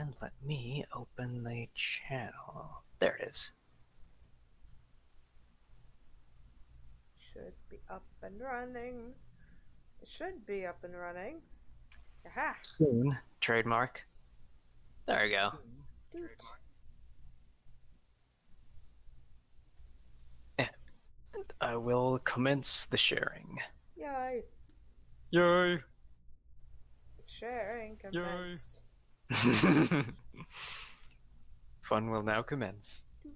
And let me open the channel. There it is. Should be up and running. It should be up and running. Aha! Soon. Trademark. There we go. Doot. And I will commence the sharing. Yay! Yay! Sharing commenced. Fun will now commence. Doot.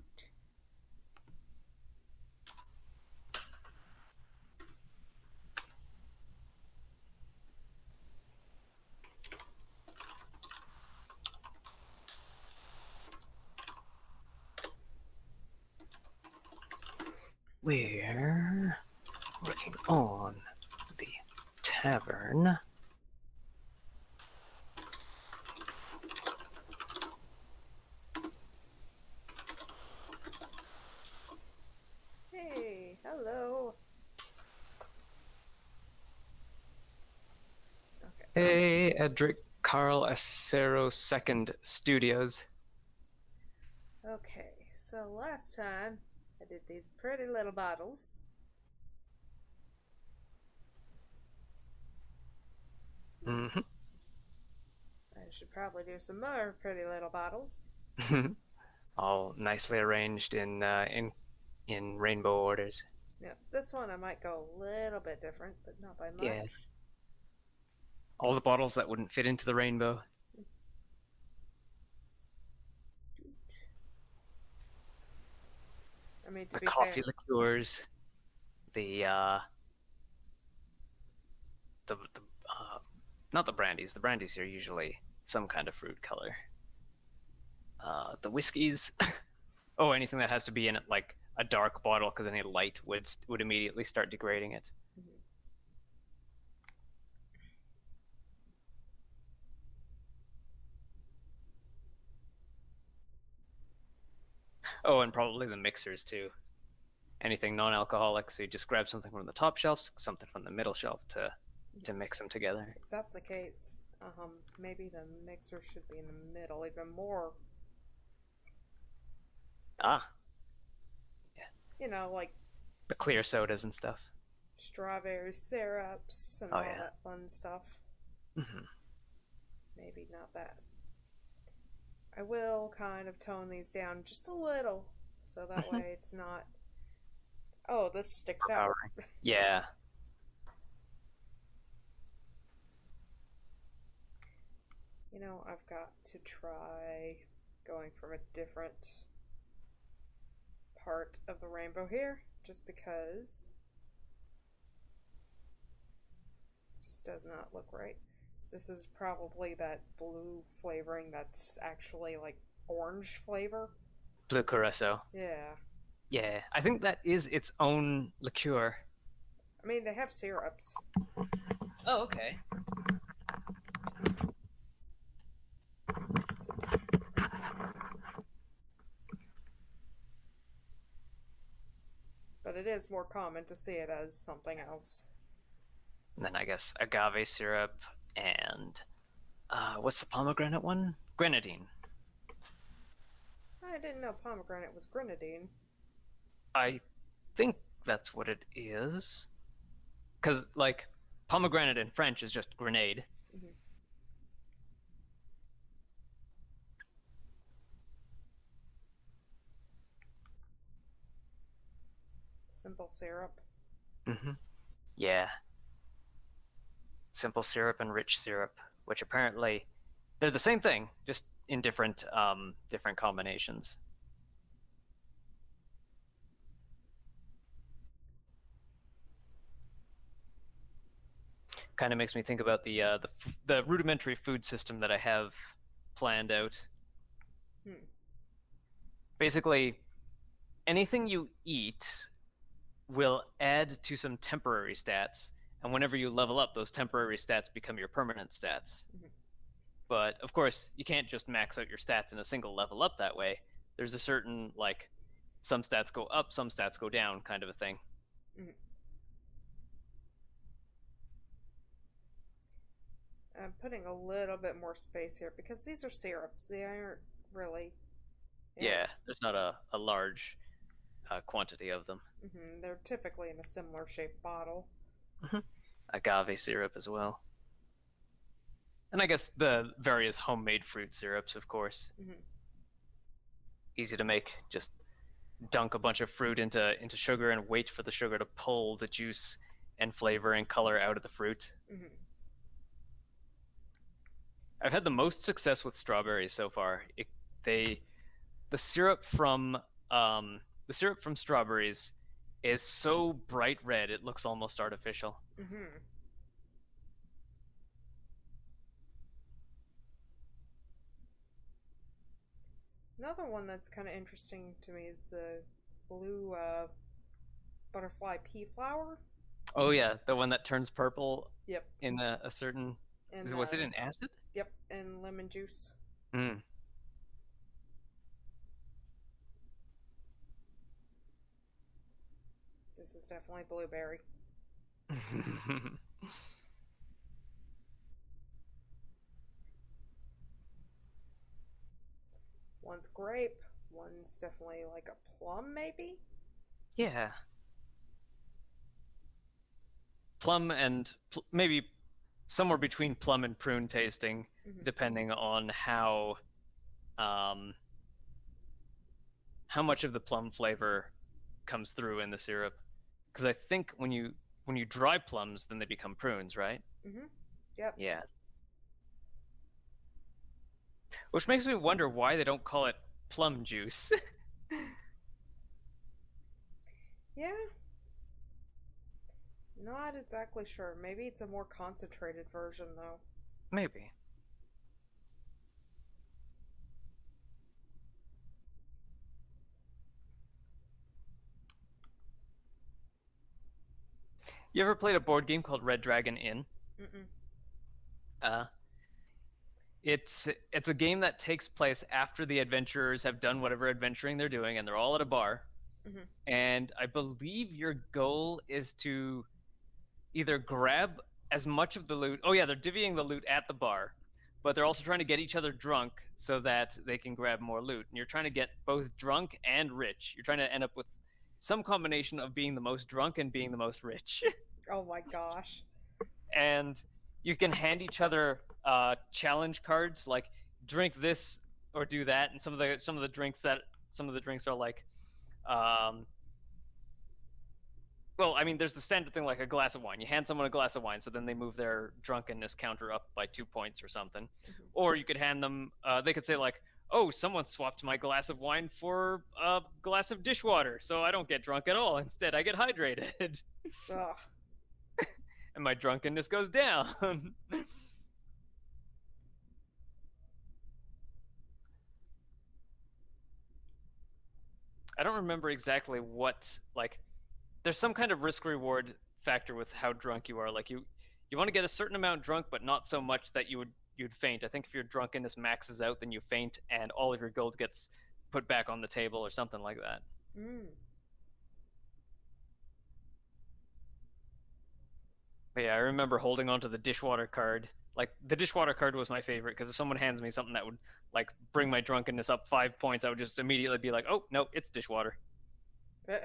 We're working on the tavern. Hey, hello. Okay. Hey, Edric Carl Acero Second Studios. Okay, so last time I did these pretty little bottles. Mm-hmm. I should probably do some more pretty little bottles. All nicely arranged in rainbow orders. Yeah, this one I might go a little bit different, but not by much. Yeah. All the bottles that wouldn't fit into the rainbow. I mean, to The be coffee fair, liqueurs, the not the brandies. The brandies are usually some kind of fruit color. The whiskeys. Oh, anything that has to be in it, like a dark bottle, because any light would immediately start degrading it. Oh, and probably the mixers too. Anything non-alcoholic, so you just grab something from the top shelf, something from the middle shelf to mix them together. if that's the case, maybe the mixer should be in the middle, even more. Ah, You know, like the clear sodas and stuff. strawberry syrups and Oh all yeah. that fun stuff. Mm-hmm. Maybe not that. I will kind of tone these down just a little, so that way it's not. Oh, this sticks out. Yeah. You know, I've got to try going from a different part of the rainbow here, just because it just does not look right. This is probably that blue flavoring that's actually like orange flavor. Blue Curacao. Yeah. Yeah, I think that is its own liqueur. I mean, they have syrups. Oh, okay. But it is more common to see it as something else. And then I guess agave syrup and what's the pomegranate one? Grenadine. I didn't know pomegranate was grenadine. I think that's what it is. Because, like, pomegranate in French is just grenade. Mm-hmm. Simple syrup. Mm-hmm. Yeah. Simple syrup and rich syrup, which apparently they're the same thing, just in different different combinations. Kind of makes me think about the rudimentary food system that I have planned out. Hmm. Basically, anything you eat will add to some temporary stats, and whenever you level up, those temporary stats become your permanent stats. Mm-hmm. But of course, you can't just max out your stats in a single level up that way. There's a certain, like, some stats go up, some stats go down kind of a thing. Mm-hmm. I'm putting a little bit more space here because these are syrups. They aren't really. Yeah, there's not a large quantity of them. They're typically in a similar shaped bottle. Mhm. Agave syrup as well. And I guess the various homemade fruit syrups, of course. Hmm. Easy to make. Just dunk a bunch of fruit into sugar and wait for the sugar to pull the juice and flavor and color out of the fruit. Hmm. I've had the most success with strawberries so far. They the syrup from the syrup from strawberries is so bright red it looks almost artificial. Hmm. Another one that's kind of interesting to me is the blue butterfly pea flower. Oh yeah, the one that turns purple Yep. in a certain. And Was it an acid? yep, and lemon juice. Mm. This is definitely blueberry. One's grape. One's definitely like a plum, maybe. Yeah, plum and maybe somewhere between plum and prune tasting, Hmm. depending on um, how much of the plum flavor comes through in the syrup. Because I think when you dry plums, then they become prunes, right? Hmm. Yep. Yeah. Which makes me wonder why they don't call it plum juice. Yeah. Not exactly sure. Maybe it's a more concentrated version, though. Maybe. You ever played a board game called Red Dragon Inn? Mm-mm. Uh, it's a game that takes place after the adventurers have done whatever adventuring they're doing, and they're all at a bar. Hmm. And I believe your goal is to either grab as much of the loot. Oh yeah, they're divvying the loot at the bar, but they're also trying to get each other drunk so that they can grab more loot. And you're trying to get both drunk and rich. You're trying to end up with some combination of being the most drunk and being the most rich. Oh my gosh. And you can hand each other challenge cards like drink this or do that. And some of the drinks are like um, well, I mean, there's the standard thing like a glass of wine. You hand someone a glass of wine, so then they move their drunkenness counter up by 2 points or something. Hmm. Or you could hand them, they could say, like, oh, someone swapped my glass of wine for a glass of dishwater, so I don't get drunk at all. Instead, I get hydrated, Ugh. and my drunkenness goes down. I don't remember exactly what, like, there's some kind of risk reward factor with how drunk you are. Like you want to get a certain amount drunk, but not so much that you'd faint. I think if your drunkenness maxes out, then you faint, and all of your gold gets put back on the table or something like that. Mm. But yeah, I remember holding onto the dishwater card. Like the dishwater card was my favorite because if someone hands me something that would like bring my drunkenness up 5 points, I would just immediately be like, "Oh no, it's dishwater." Eh.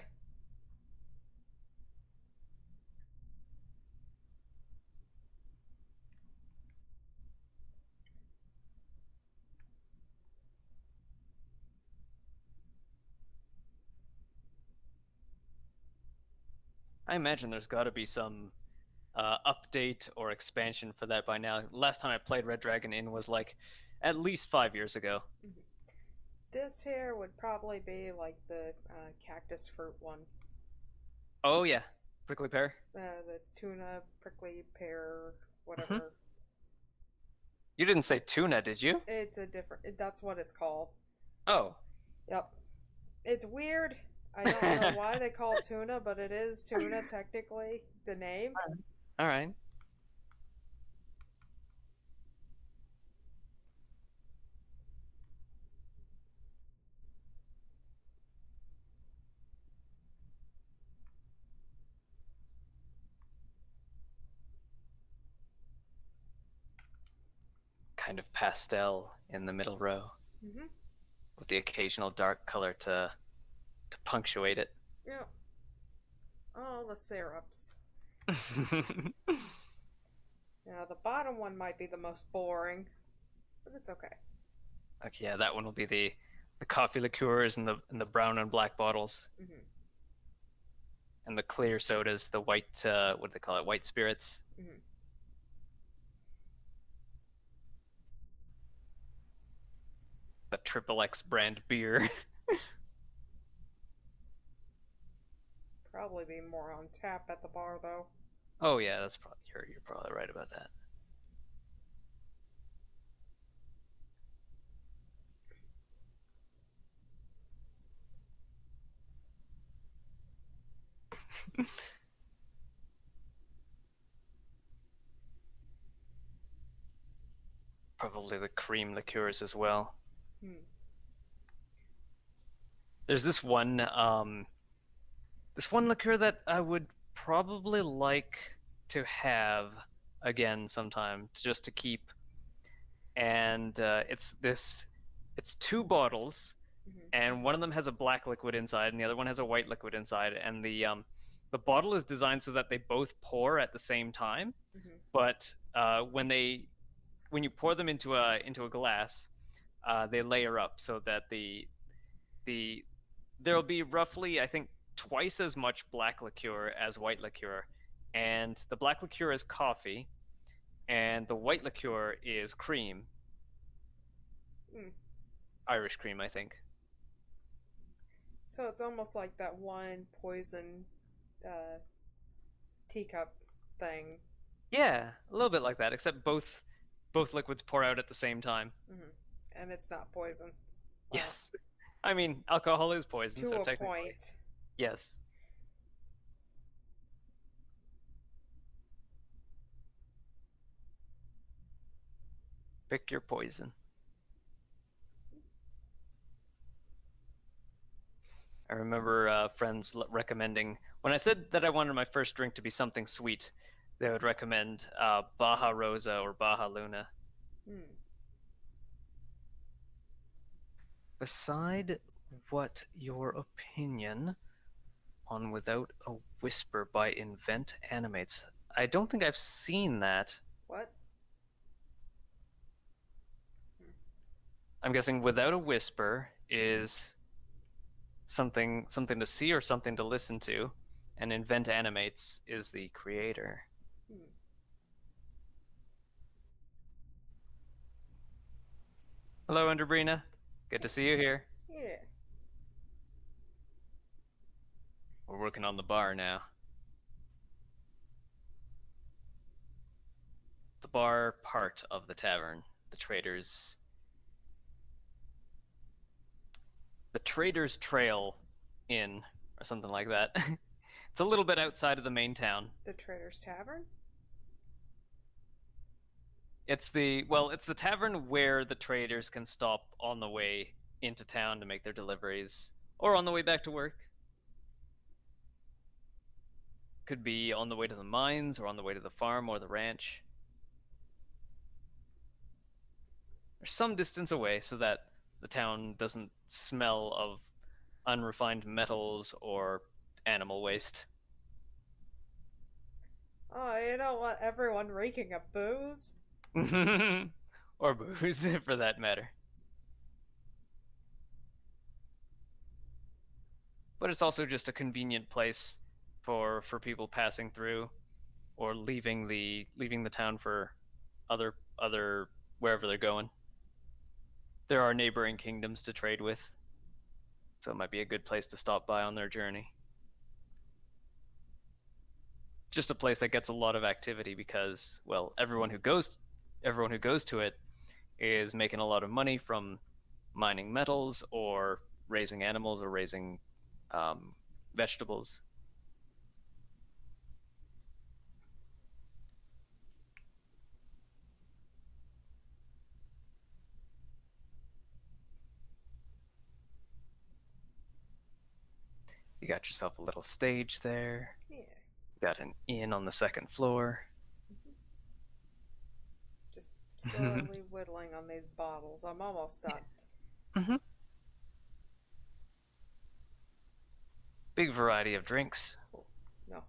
I imagine there's got to be some update or expansion for that by now. Last time I played Red Dragon Inn was like at least 5 years ago. Mhm. This here would probably be like the cactus fruit one. Oh yeah, prickly pear. The tuna prickly pear, Hmm. whatever. You didn't say tuna, did you? It's a different. That's what it's called. Oh. Yep. It's weird. I don't know why they call it tuna, but it is tuna technically, the name. All right. kind of pastel in the middle row, Mm-hmm. with the occasional dark color to punctuate it. Yeah. All the syrups. Now the bottom one might be the most boring, but it's okay. Okay, yeah, that one will be the coffee liqueurs and the brown and black bottles, Mm-hmm. and the clear sodas, the white what do they call it? White spirits. Mm-hmm. The Triple X brand beer. Probably be more on tap at the bar though. Oh yeah, that's probably you're probably right about that. Probably the cream liqueurs as well. Hmm. There's this one liqueur that I would probably like to have again sometime, just to keep. And it's two bottles, Mm-hmm. and one of them has a black liquid inside, and the other one has a white liquid inside. And the bottle is designed so that they both pour at the same time, Mm-hmm. but when you pour them into a glass, they layer up so that the there'll be roughly, I think, twice as much black liqueur as white liqueur, and the black liqueur is coffee, and the white liqueur is cream, Mm. Irish cream, I think. So it's almost like that one poison uh, teacup thing. Yeah, a little bit like that, except both liquids pour out at the same time. Mm-hmm. And it's not poison. Wow. Yes. I mean, alcohol is poison, To so a technically, point. yes. Pick your poison. I remember friends recommending when I said that I wanted my first drink to be something sweet, they would recommend Baja Rosa or Baja Luna. Hmm. Beside what your opinion on Without a Whisper by Invent Animates? I don't think I've seen that. What? I'm guessing Without a Whisper is something to see or something to listen to, and Invent Animates is the creator. Hmm. Hello, Underbrina. Good to see you here. Yeah. We're working on the bar now. The bar part of the tavern, the Trader's Trail Inn, or something like that. It's a little bit outside of the main town. The Trader's Tavern? It's the tavern where the traders can stop on the way into town to make their deliveries, or on the way back to work. Could be on the way to the mines, or on the way to the farm or the ranch. Or some distance away so that the town doesn't smell of unrefined metals or animal waste. Oh, you don't want everyone reeking of booze? Or booze, for that matter. But it's also just a convenient place for people passing through or leaving the town for other wherever they're going. There are neighboring kingdoms to trade with, so it might be a good place to stop by on their journey. Just a place that gets a lot of activity because, well, everyone who goes to it is making a lot of money from mining metals or raising animals or raising vegetables. You got yourself a little stage there. Yeah. You got an inn on the second floor. Mm-hmm. Just slowly whittling on these bottles. I'm almost done. Mhm. Big variety of drinks. No.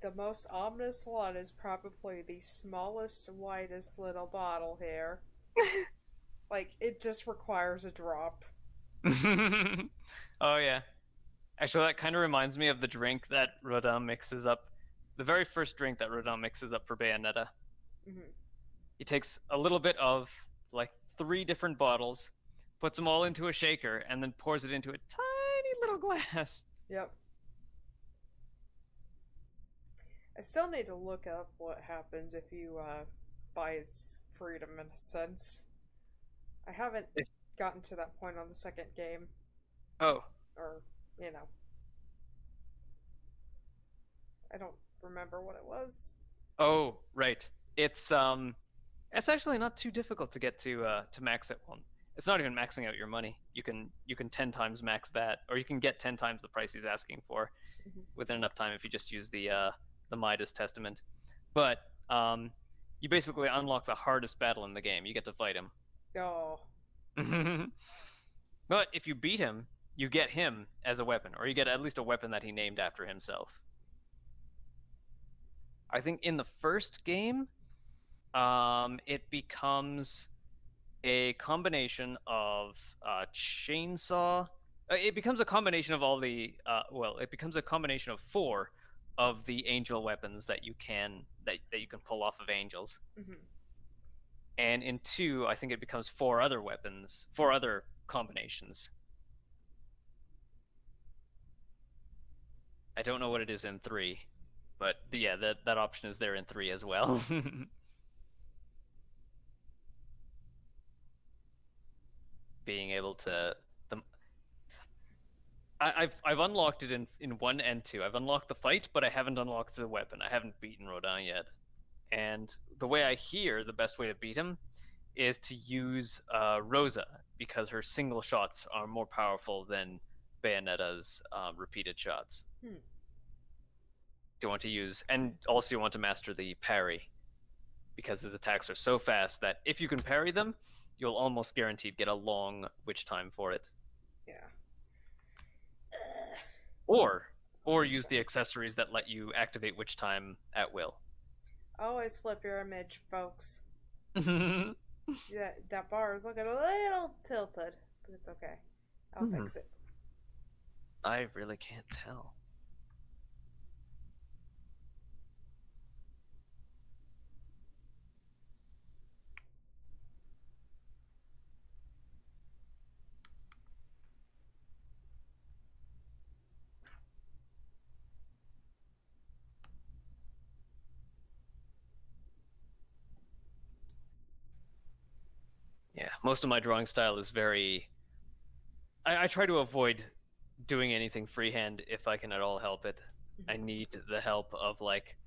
The most ominous one is probably the smallest, whitest little bottle here. Like, it just requires a drop. Oh yeah. Actually, that kind of reminds me of the drink that Rodin mixes up. The very first drink that Rodin mixes up for Bayonetta. Hmm. He takes a little bit of like three different bottles, puts them all into a shaker, and then pours it into a tiny little glass. Yep. I still need to look up what happens if you buy its freedom in a sense. I haven't gotten to that point on the second game, Oh, or, you know, I don't remember what it was. oh, right. It's actually not too difficult to max it one. It's not even maxing out your money. You can 10 times max that, or you can get 10 times the price he's asking for Hmm. within enough time if you just use the Midas Testament. But you basically unlock the hardest battle in the game. You get to fight him. Oh, But if you beat him, you get him as a weapon, or you get at least a weapon that he named after himself. I think in the first game, it becomes a combination of chainsaw. It becomes a combination of all the well, it becomes a combination of four of the angel weapons that you can pull off of angels. hmm. And in two, I think it becomes four other weapons, four other combinations. I don't know what it is in three, but yeah, that option is there in three as well. Being able to the I've unlocked it in one and two. I've unlocked the fight, but I haven't unlocked the weapon. I haven't beaten Rodin yet. And the way I hear the best way to beat him is to use Rosa because her single shots are more powerful than Bayonetta's repeated shots. Hmm. You want to use, and also you want to master the parry because his attacks are so fast that if you can parry them, you'll almost guaranteed get a long witch time for it. Yeah. Or That's or use the insane. accessories that let you activate witch time at will. Always flip your image, folks. Hmm. That bar is looking a little tilted, but it's okay. I'll fix it. I really can't tell. Yeah, most of my drawing style is very. I try to avoid doing anything freehand if I can at all help it. I Hmm. need the help of like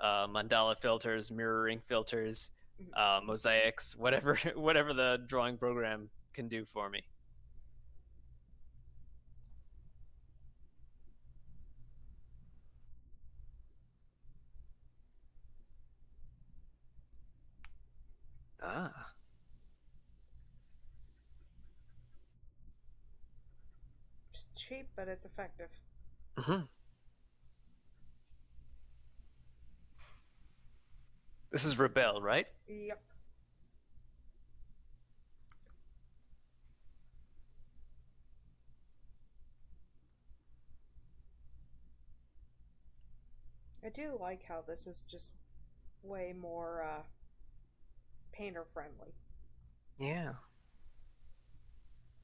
mandala filters, mirroring filters, Hmm. mosaics, whatever whatever the drawing program can do for me. Ah. It's cheap, but it's effective. Hmm. This is Rebel, right? Yep. I do like how this is just way more painter friendly. Yeah.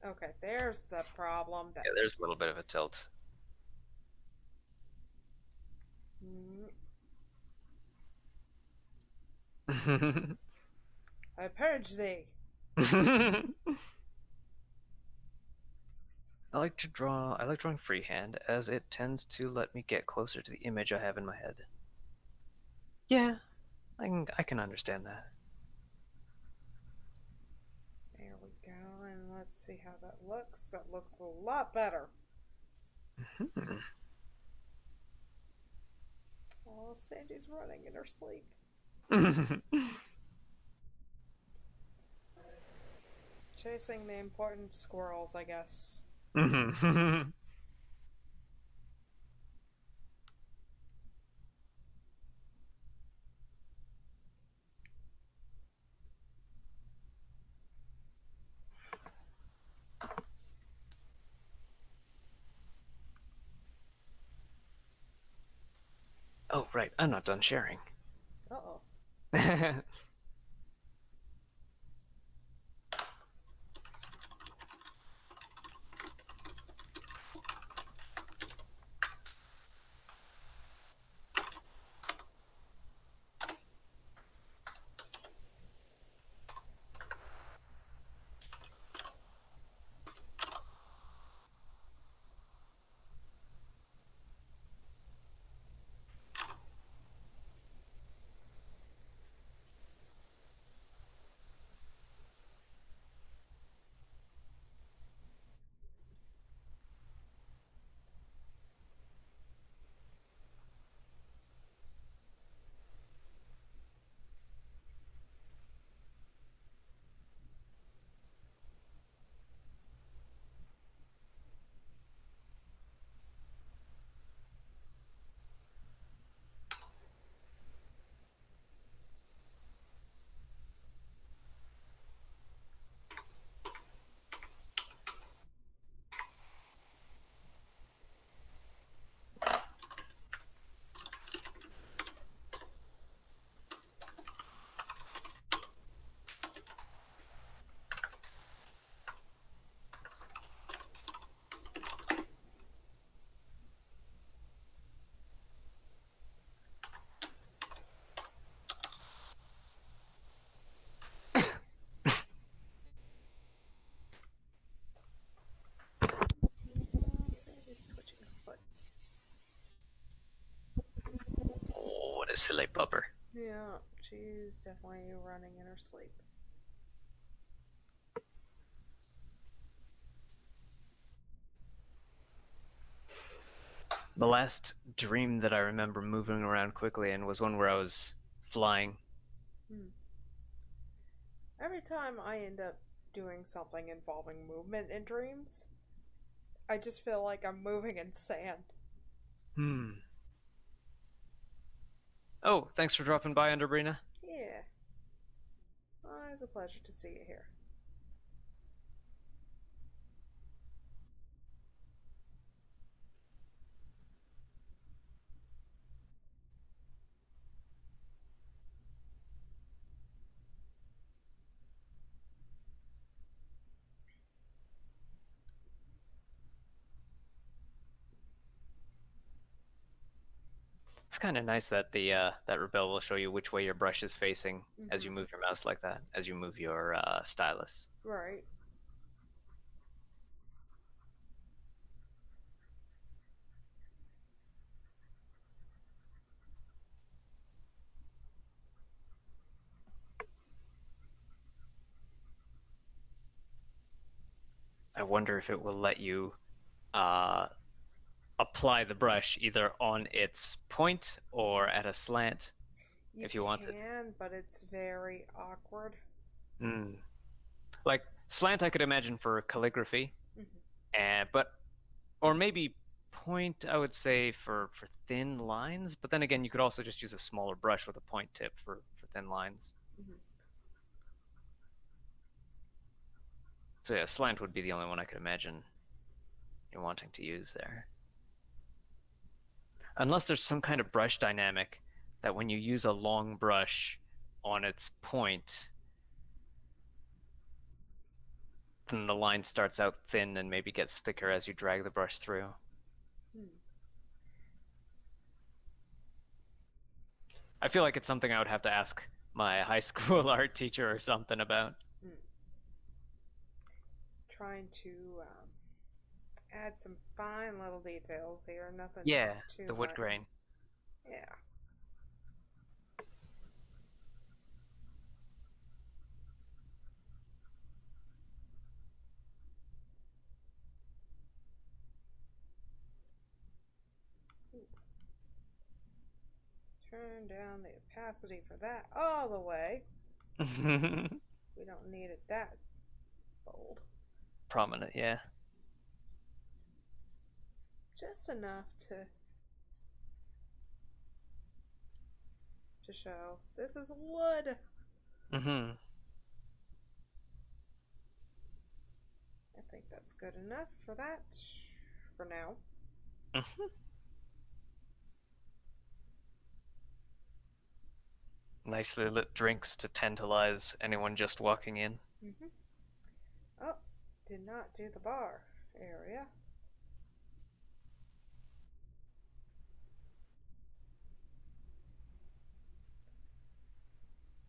Okay, there's the problem. That Yeah, there's a little bit of a tilt. mm, I purge thee. I like drawing freehand as it tends to let me get closer to the image I have in my head. Yeah, I can understand that. There we go, and let's see how that looks. That looks a lot better. Hmm. Oh, Sandy's running in her sleep. Chasing the important squirrels, I guess. Mhm. Oh, right. I'm not done sharing. Uh-oh. Sandy's twitching her foot. Oh, what a silly pupper. Yeah, she's definitely running in her sleep. The last dream that I remember moving around quickly in was one where I was flying. Hmm. Every time I end up doing something involving movement in dreams, I just feel like I'm moving in sand. Hmm. Oh, thanks for dropping by, Underbrina. Yeah. It's a pleasure to see you here. It's kind of nice that the that Rebel will show you which way your brush is facing as you Mm-hmm. move your mouse like that, as you move your stylus. Right. I wonder if it will let you uh, apply the brush either on its point or at a slant You if you want it. can, but it's very awkward. Mm. Like slant, I could imagine for calligraphy, Mm-hmm. and but or maybe point, I would say for thin lines. But then again, you could also just use a smaller brush with a point tip for thin lines. Mm-hmm. So yeah, slant would be the only one I could imagine you're wanting to use there. Unless there's some kind of brush dynamic that when you use a long brush on its point, then the line starts out thin and maybe gets thicker as you drag the brush through. Hmm. I feel like it's something I would have to ask my high school art teacher or something about. Hmm. Trying to add some fine little details here. Nothing Yeah, too the wood much. grain. Yeah. Turn down the opacity for that all the way. We don't need it that bold. Prominent, yeah. Just enough to show this is wood. Mm-hmm. I think that's good enough for that for now. Mm-hmm. Nicely lit drinks to tantalize anyone just walking in. Mm-hmm. Oh, did not do the bar area.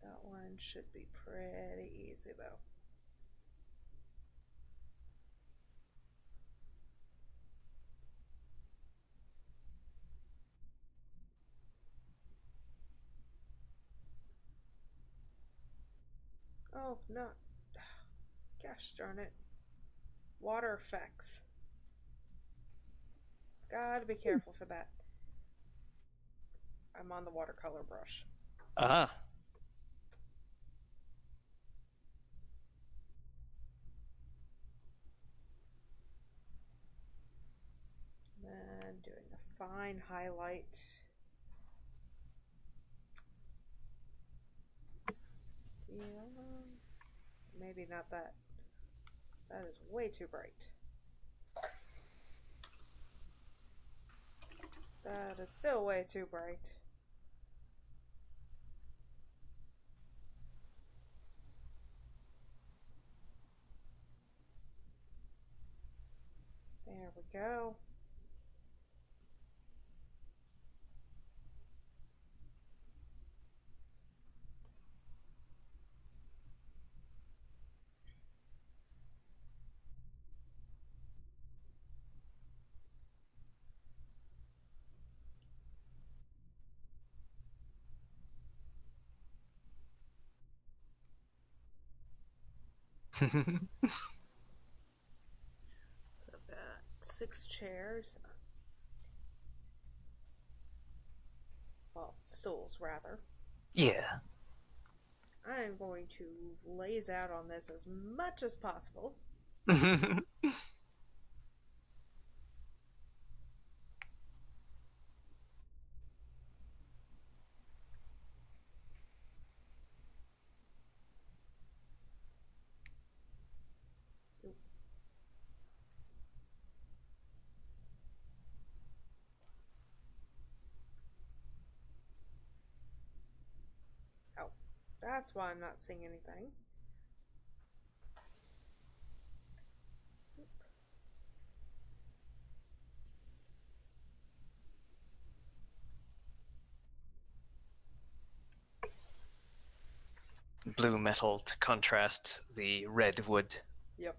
That one should be pretty easy though. Oh, no. Gosh darn it. Water effects. Gotta be careful for that. I'm on the watercolor brush. Ah. And doing a fine highlight. Yeah, maybe not that. That is way too bright. That is still way too bright. There we go. So I've got 6 chairs. Well, stools rather. Yeah. I'm going to laze out on this as much as possible. Oh, that's why I'm not seeing anything. Blue metal to contrast the red wood. Yep.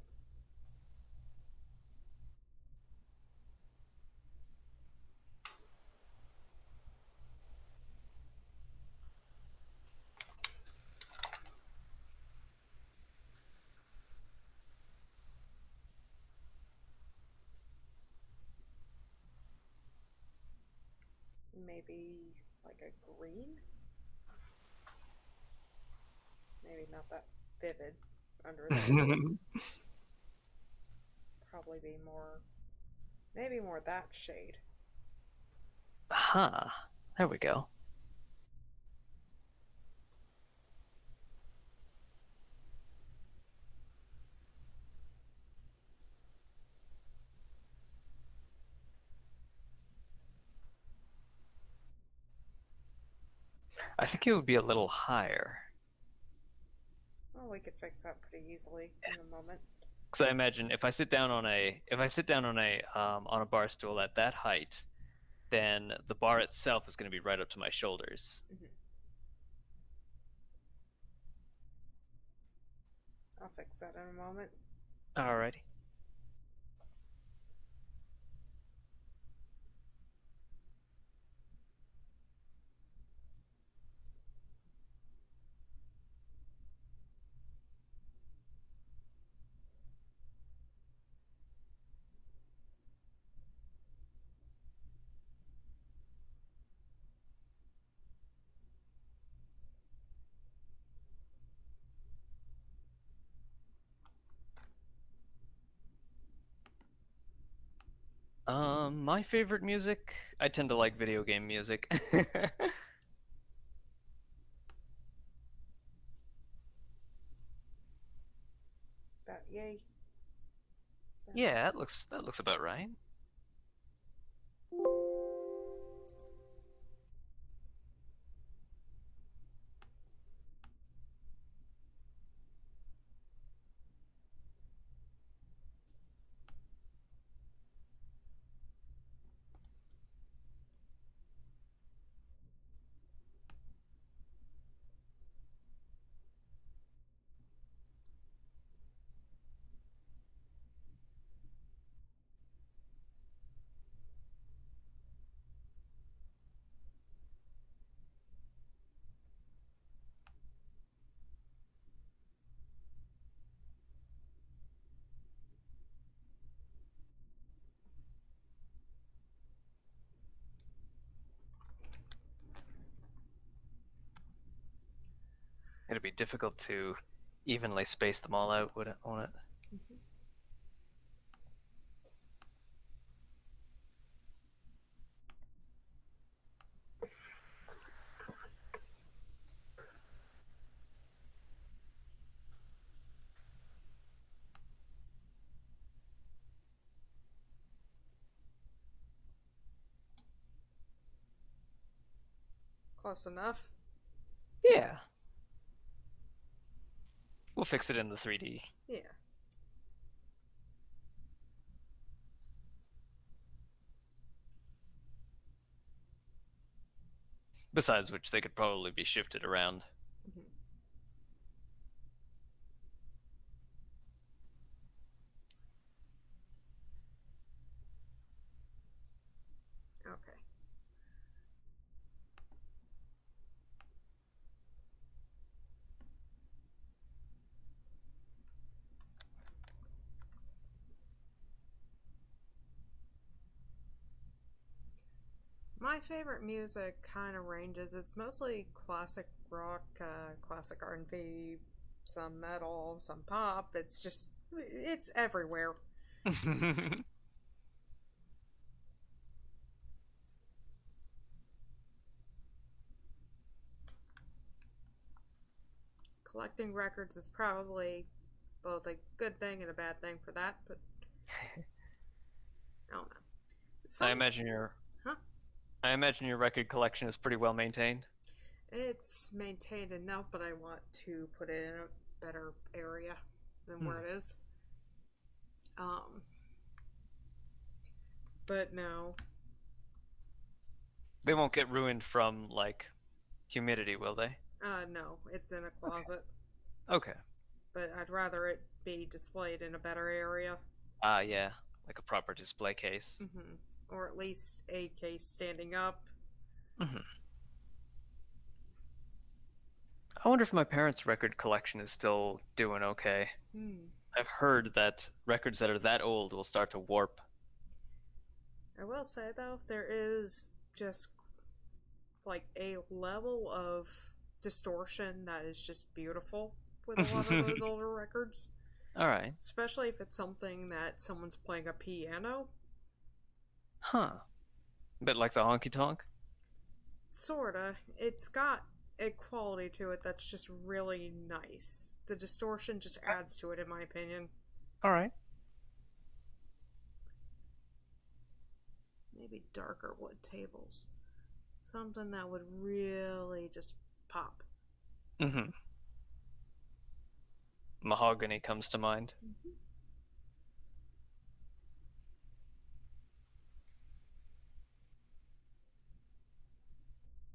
Maybe like a green? Maybe not that vivid under there. Probably be more, maybe more that shade. Huh. There we go. I think it would be a little higher. Well, we could fix that pretty easily in a moment. Because I imagine if I sit down on a bar stool at that height, then the bar itself is going to be right up to my shoulders. Mm-hmm. I'll fix that in a moment. Alrighty. My favorite music, I tend to like video game music. About yay. Yeah, that looks about right. It'd be difficult to evenly space them all out, would it, won't it? Mhm. Close enough. Yeah. We'll fix it in the 3D. Yeah. Besides which, they could probably be shifted around. Mhm. Okay. My favorite music kind of ranges. It's mostly classic rock, classic R&B, some metal, some pop. It's everywhere. Collecting records is probably both a good thing and a bad thing for that, but I don't know. I Some, imagine your huh? I imagine your record collection is pretty well maintained. It's maintained enough, but I want to put it in a better area than Hmm. where it is. Um, but no, They won't get ruined from like humidity, will they? no, it's in a Okay. closet. Okay. But I'd rather it be displayed in a better area. Ah, yeah, like a proper display case. Hmm. Or at least a case standing up. Hmm. I wonder if my parents' record collection is still doing okay. Hmm. I've heard that records that are that old will start to warp. I will say though, there is just like a level of distortion that is just beautiful with a lot of those older records. All right. Especially if it's something that someone's playing a piano. Huh. Bit like the honky tonk. Sorta. It's got a quality to it that's just really nice. The distortion just adds to it, in my opinion. All right. Maybe darker wood tables. Something that would really just pop. Mm-hmm. Mahogany comes to mind. Mm-hmm.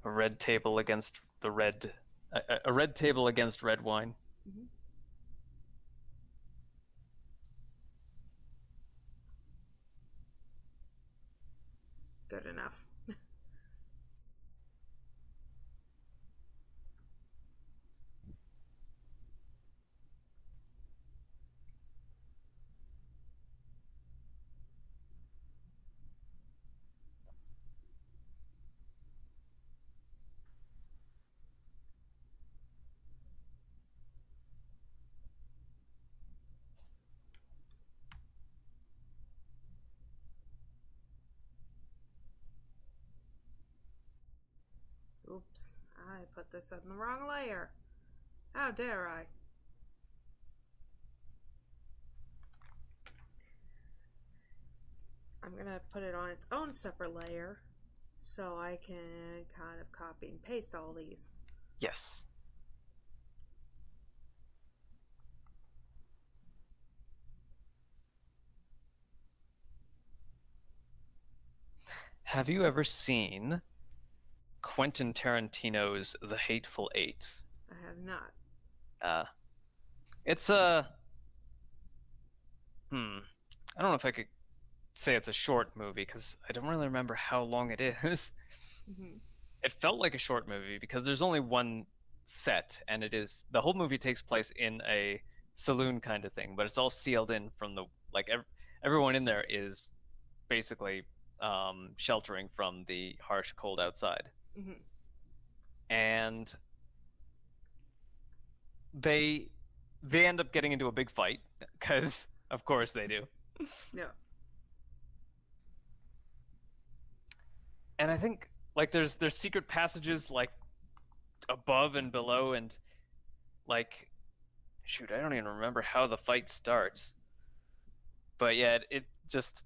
A red table against the red. A red table against red wine. Mm-hmm. Good enough. Oops, I put this on the wrong layer. How dare I? I'm gonna put it on its own separate layer so I can kind of copy and paste all these. Yes. Have you ever seen Quentin Tarantino's The Hateful Eight? I have not. Uh, it's a I don't know if I could say it's a short movie because I don't really remember how long it is. Mm-hmm. It felt like a short movie because there's only one set, and it is the whole movie takes place in a saloon kind of thing, but it's all sealed in from the everyone in there is basically sheltering from the harsh cold outside, Mm-hmm. and they they end up getting into a big fight because of course they do. Yeah. And I think like there's secret passages like above and below, and like shoot, I don't even remember how the fight starts. But yeah, it just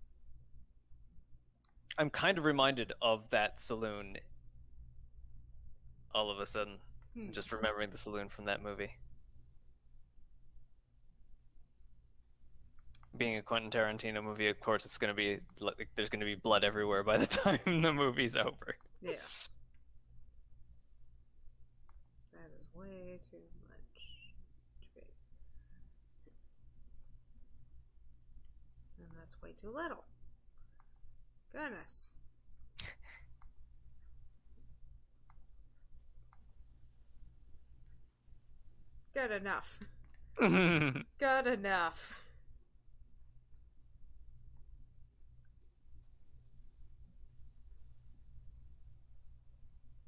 I'm kind of reminded of that saloon all of a sudden. Hmm. Just remembering the saloon from that movie. Being a Quentin Tarantino movie, of course, it's gonna be like there's gonna be blood everywhere by the time the movie's over. Yeah. That is way too much. Too big. And that's way too little. Goodness. Good enough. Good enough.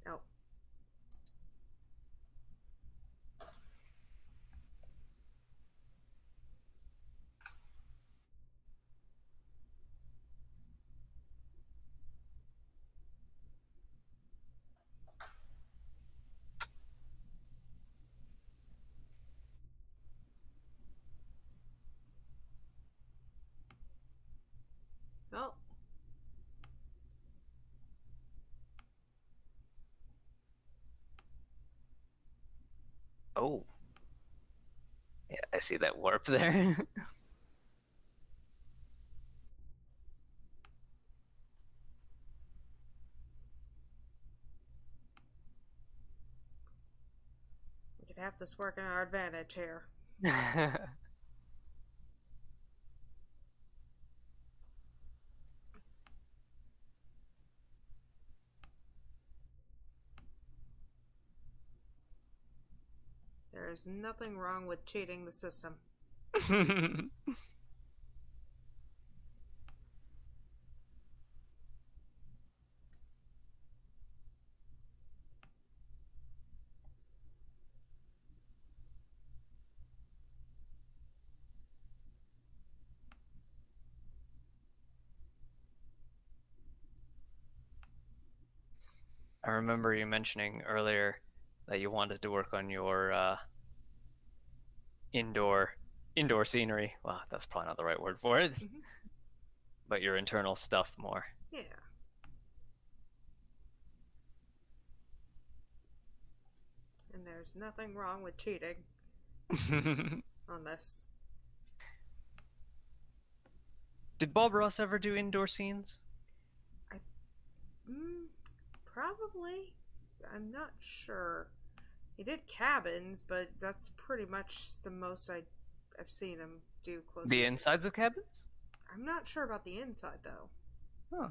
Oh. Oh. Oh, yeah, I see that warp there. We could have this work in our advantage here. There is nothing wrong with cheating the system. I remember you mentioning earlier that you wanted to work on your indoor indoor scenery. Well, that's probably not the right word for it, Mm-hmm. but your internal stuff more. Yeah. And there's nothing wrong with cheating on this. Did Bob Ross ever do indoor scenes? I probably. I'm not sure. He did cabins, but that's pretty much the most I've seen him do closest. The insides of cabins? I'm not sure about the inside though. Huh.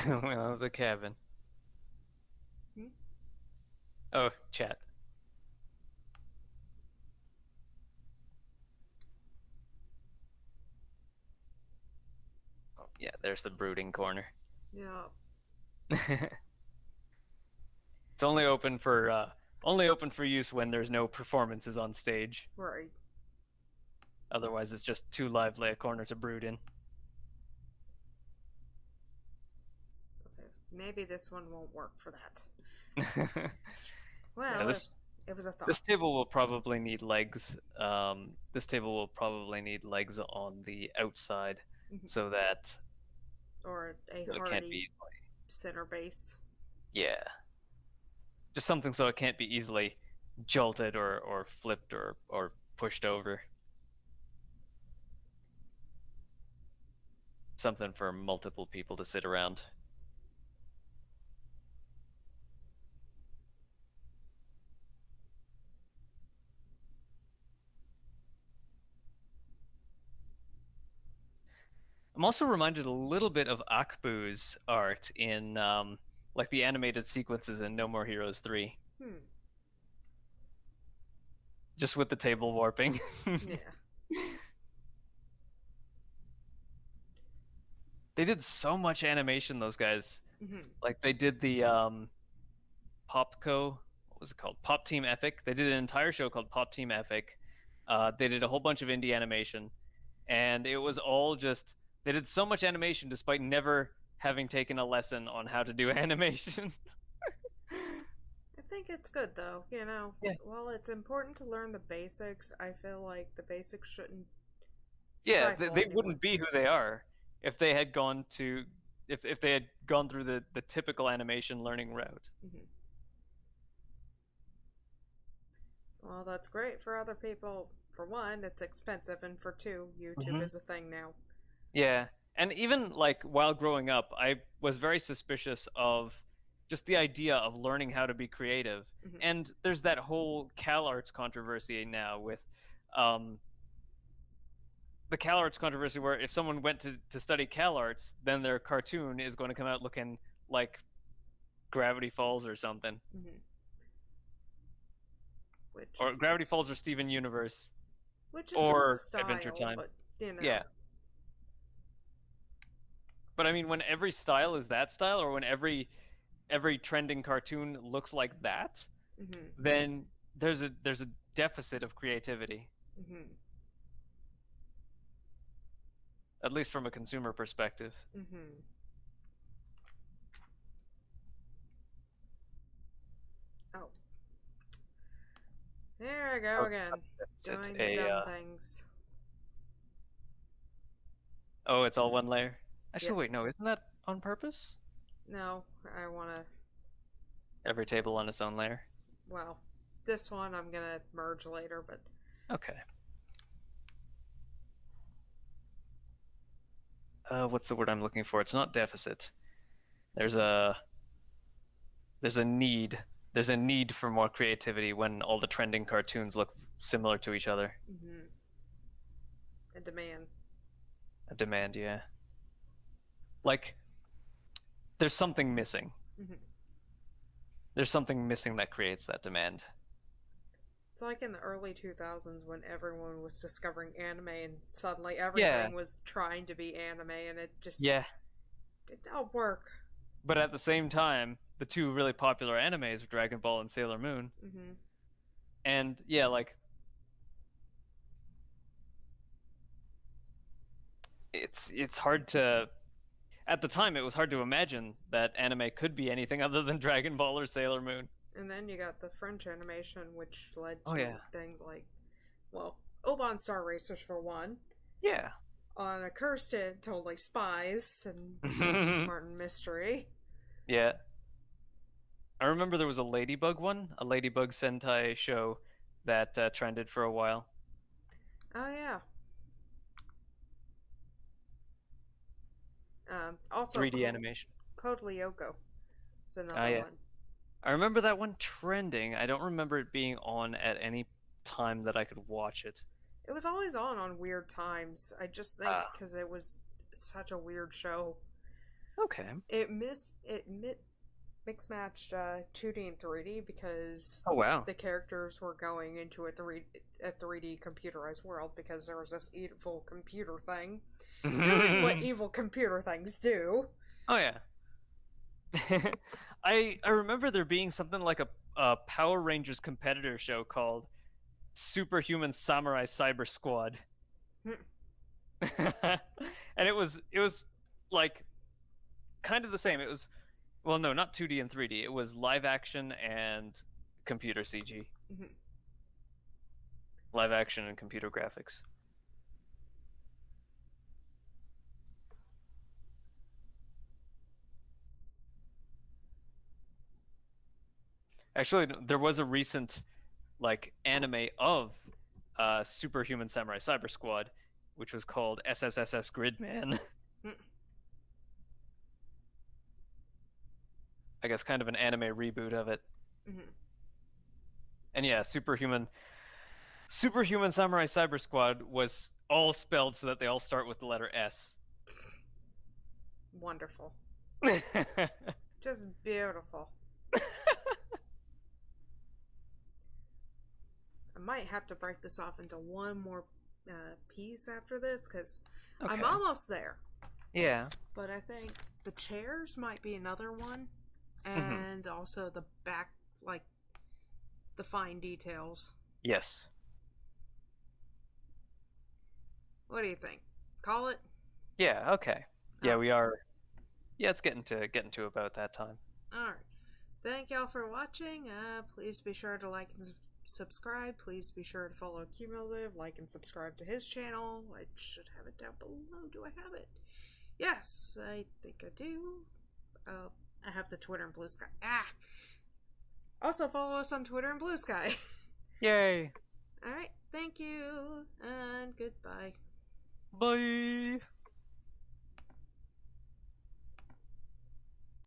Well, the cabin. Hmm? Oh, chat. Yeah, there's the brooding corner. Yeah. It's only open for use when there's no performances on stage. Right. Otherwise, it's just too lively a corner to brood in. Okay. Maybe this one won't work for that. Yeah, Well, this it was a thought. this table will probably need legs. This table will probably need legs on the outside Mhm. so that Or a it can't be hardy easily. center base. Yeah, just something so it can't be easily jolted or flipped or pushed over. Something for multiple people to sit around. I'm also reminded a little bit of Akbu's art in like the animated sequences in No More Heroes 3, Hmm. just with the table warping. Yeah. They did so much animation, those guys. Hmm. Like they did the Popco, what was it called? Pop Team Epic. They did an entire show called Pop Team Epic. They did a whole bunch of indie animation, and it was all just they did so much animation despite never having taken a lesson on how to do animation. I think it's good though. Yeah. While it's important to learn the basics, I feel like the basics shouldn't Yeah, stifle they anyone. wouldn't be who they are if they had gone to if they had gone through the typical animation learning route. Hmm. Well, that's great for other people. For one, it's expensive, and for two, YouTube Hmm. is a thing now. Yeah. And even like while growing up, I was very suspicious of just the idea of learning how to be creative. Hmm. And there's that whole CalArts controversy now with um, the CalArts controversy where if someone went to study CalArts, then their cartoon is going to come out looking like Gravity Falls or something. Hmm. Which, Or Gravity Falls or Steven Universe which is a or Adventure style, Time. but you know. Yeah. But I mean when every style is that style or when every trending cartoon looks like that, Hmm. then there's a deficit of creativity, Hmm. at least from a consumer perspective. Hmm. Oh, there I go Oh, again, it's doing the a dumb things. oh, it's all one layer. Actually, Yep. wait, no, isn't that on purpose? No, I want to. Every table on its own layer. Well, this one I'm gonna merge later, but Okay. What's the word I'm looking for? It's not deficit. There's a there's a need. There's a need for more creativity when all the trending cartoons look similar to each other. hmm, a demand. A demand, yeah. Like there's something missing. Hmm. There's something missing that creates that demand. It's like in the early 2000s when everyone was discovering anime and suddenly Yeah, everything was trying to be anime and it just yeah. did not work. But at the same time, the two really popular animes were Dragon Ball and Sailor Moon. Hmm. And yeah, like it's hard to at the time it was hard to imagine that anime could be anything other than Dragon Ball or Sailor Moon. And then you got the French animation, which led Oh to yeah. things like, well, Oban Star Racers for one. Yeah. On a Cursed It, Totally Spies, and Martin Mystery. Yeah. I remember there was a Ladybug one, a Ladybug Sentai show that trended for a while. Oh, yeah. Also, 3D animation. Code Lyoko is Oh another yeah. one. I remember that one trending. I don't remember it being on at any time that I could watch it. It was always on weird times. I just think Ah, because it was such a weird show. okay. It missed it. mix matched 2D and 3D because Oh wow. the characters were going into a 3D computerized world because there was this evil computer thing doing what Oh evil computer things do. yeah. I remember there being something like a Power Rangers competitor show called Superhuman Samurai Cyber Squad. And it was like kind of the same. It was, well, no, not 2D and 3D. It was live action and computer CG. Live action and computer graphics. Actually, there was a recent like anime of Superhuman Samurai Cyber Squad, which was called SSSS Gridman. I guess kind of an anime reboot of it. And yeah, Superhuman Samurai Cyber Squad was all spelled so that they all start with the letter S. Wonderful. Just beautiful. I might have to break this off into one more piece after this because Okay. I'm almost there. Yeah. But I think the chairs might be another one, Mhm. and also the back, like the fine details. Yes. What do you think? Call it? Yeah, okay. Yeah, Oh. we are. Yeah, it's getting to about that time. Alright. Thank y'all for watching. Please be sure to like and subscribe. Please be sure to follow Cumulative, like and subscribe to his channel. I should have it down below. Do I have it? Yes, I think I do. I have the Twitter and Blue Sky. Also follow us on Twitter and Blue Sky. Yay. Alright, thank you, and goodbye. Bye.